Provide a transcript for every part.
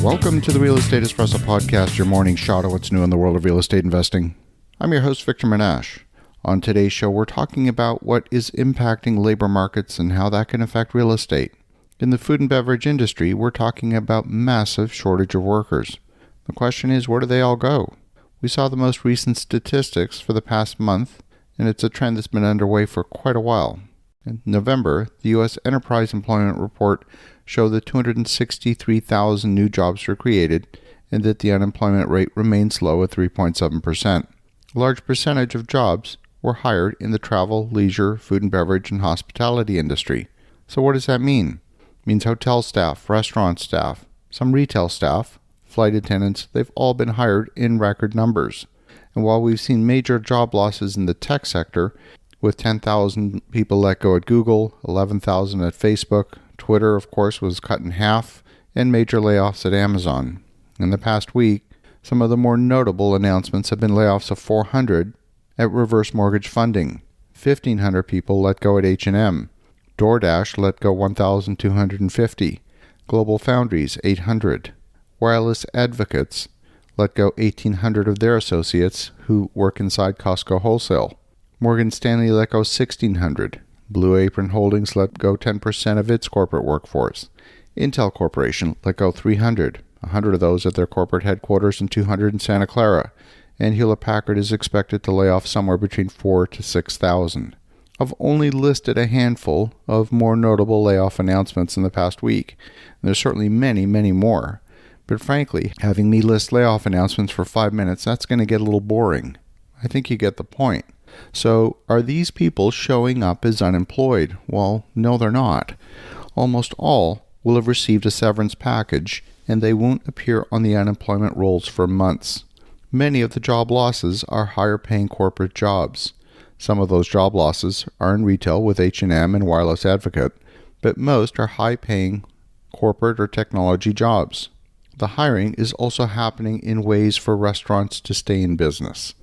Welcome to the Real Estate Espresso Podcast, your morning shot of what's new in the world of real estate investing. I'm your host, Victor Menashe. On today's show, we're talking about what is impacting labor markets and how that can affect real estate. In the food and beverage industry, we're talking about massive shortage of workers. The question is, where do they all go? We saw the most recent statistics for the past month, and it's a trend that's been underway for quite a while. In November, the U.S. Enterprise Employment Report showed that 263,000 new jobs were created and that the unemployment rate remains low at 3.7%. A large percentage of jobs were hired in the travel, leisure, food and beverage, and hospitality industry. So what does that mean? It means hotel staff, restaurant staff, some retail staff, flight attendants, they've all been hired in record numbers. And while we've seen major job losses in the tech sector, with 10,000 people let go at Google, 11,000 at Facebook, Twitter, of course, was cut in half, and major layoffs at Amazon. In the past week, some of the more notable announcements have been layoffs of 400 at Reverse Mortgage Funding, 1,500 people let go at H&M, Doordash let go 1,250, Global Foundries 800, Wireless Advocates let go 1,800 of their associates who work inside Costco Wholesale, Stanley let go 1,600, Blue Apron Holdings let go 10% of its corporate workforce. Intel Corporation let go 300, 100 of those at their corporate headquarters and 200 in Santa Clara. And Hewlett Packard is expected to lay off somewhere between 4,000 to 6,000. I've only listed a handful of more notable layoff announcements in the past week. And there's certainly many, many more. But frankly, having me list layoff announcements for 5 minutes, that's going to get a little boring. I think you get the point. So, are these people showing up as unemployed? Well, no, they're not. Almost all will have received a severance package, and they won't appear on the unemployment rolls for months. Many of the job losses are higher-paying corporate jobs. Some of those job losses are in retail with H&M and Wireless Advocate, but most are high-paying corporate or technology jobs. The hiring is also happening in ways for restaurants to stay in business.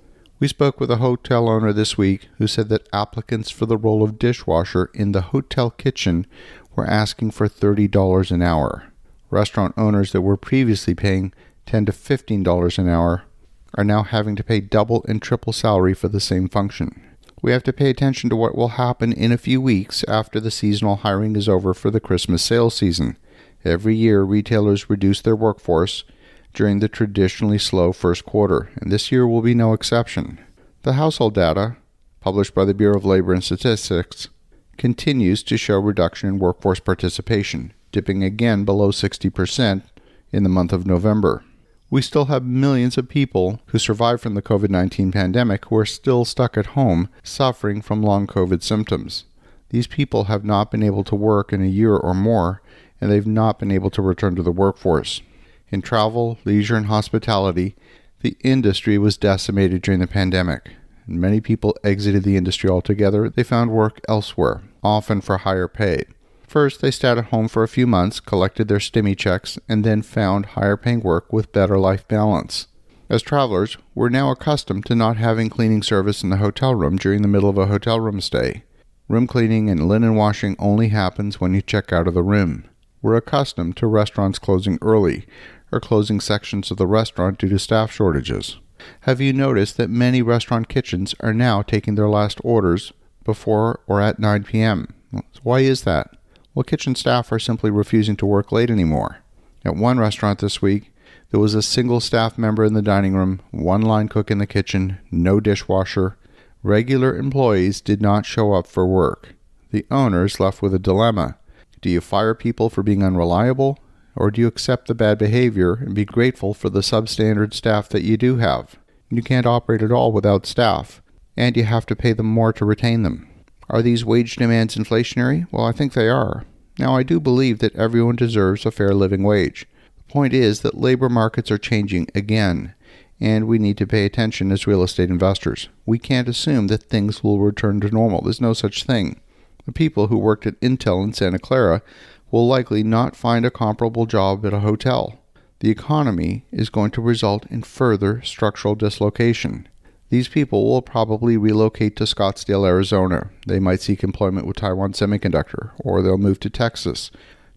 We spoke with a hotel owner this week who said that applicants for the role of dishwasher in the hotel kitchen were asking for $30 an hour. Restaurant owners that were previously paying $10 to $15 an hour are now having to pay double and triple salary for the same function. We have to pay attention to what will happen in a few weeks after the seasonal hiring is over for the Christmas sales season. Every year, retailers reduce their workforce during the traditionally slow first quarter, and this year will be no exception. The household data, published by the Bureau of Labor and Statistics, continues to show reduction in workforce participation, dipping again below 60% in the month of November. We still have millions of people who survived from the COVID-19 pandemic who are still stuck at home suffering from long COVID symptoms. These people have not been able to work in a year or more, and they've not been able to return to the workforce. In travel, leisure, and hospitality, the industry was decimated during the pandemic. And many people exited the industry altogether. They found work elsewhere, often for higher pay. First, they stayed at home for a few months, collected their stimmy checks, and then found higher-paying work with better life balance. As travelers, we're now accustomed to not having cleaning service in the hotel room during the middle of a hotel room stay. Room cleaning and linen washing only happens when you check out of the room. We're accustomed to restaurants closing early, or closing sections of the restaurant due to staff shortages. Have you noticed that many restaurant kitchens are now taking their last orders before or at 9 p.m.? Why is that? Well, kitchen staff are simply refusing to work late anymore. At one restaurant this week, there was a single staff member in the dining room, one line cook in the kitchen, no dishwasher. Regular employees did not show up for work. The owners left with a dilemma. Do you fire people for being unreliable? Or do you accept the bad behavior and be grateful for the substandard staff that you do have? You can't operate at all without staff, and you have to pay them more to retain them. Are these wage demands inflationary? Well, I think they are. Now, I do believe that everyone deserves a fair living wage. The point is that labor markets are changing again, and we need to pay attention as real estate investors. We can't assume that things will return to normal. There's no such thing. The people who worked at Intel in Santa Clara will likely not find a comparable job at a hotel. The economy is going to result in further structural dislocation. These people will probably relocate to Scottsdale, Arizona. They might seek employment with Taiwan Semiconductor, or they'll move to Texas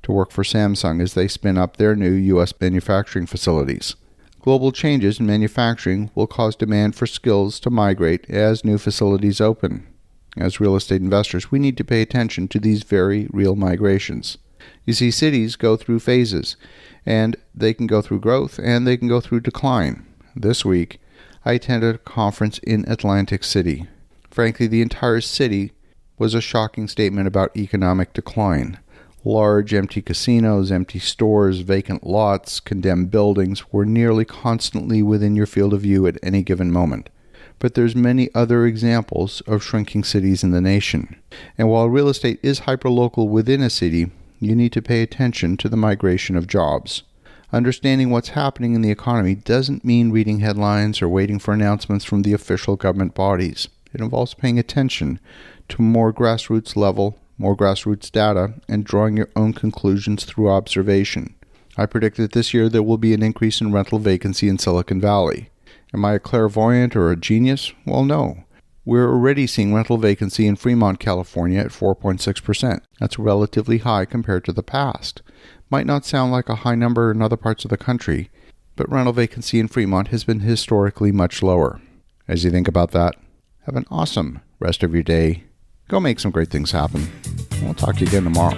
to work for Samsung as they spin up their new U.S. manufacturing facilities. Global changes in manufacturing will cause demand for skills to migrate as new facilities open. As real estate investors, we need to pay attention to these very real migrations. You see, cities go through phases, and they can go through growth and they can go through decline. This week, I attended a conference in Atlantic City. Frankly, the entire city was a shocking statement about economic decline. Large empty casinos, empty stores, vacant lots, condemned buildings were nearly constantly within your field of view at any given moment. But there's many other examples of shrinking cities in the nation. And while real estate is hyperlocal within a city, you need to pay attention to the migration of jobs. Understanding what's happening in the economy doesn't mean reading headlines or waiting for announcements from the official government bodies. It involves paying attention to more grassroots level, more grassroots data, and drawing your own conclusions through observation. I predict that this year there will be an increase in rental vacancy in Silicon Valley. Am I a clairvoyant or a genius? Well, no. We're already seeing rental vacancy in Fremont, California at 4.6%. That's relatively high compared to the past. Might not sound like a high number in other parts of the country, but rental vacancy in Fremont has been historically much lower. As you think about that, have an awesome rest of your day. Go make some great things happen. We'll talk to you again tomorrow.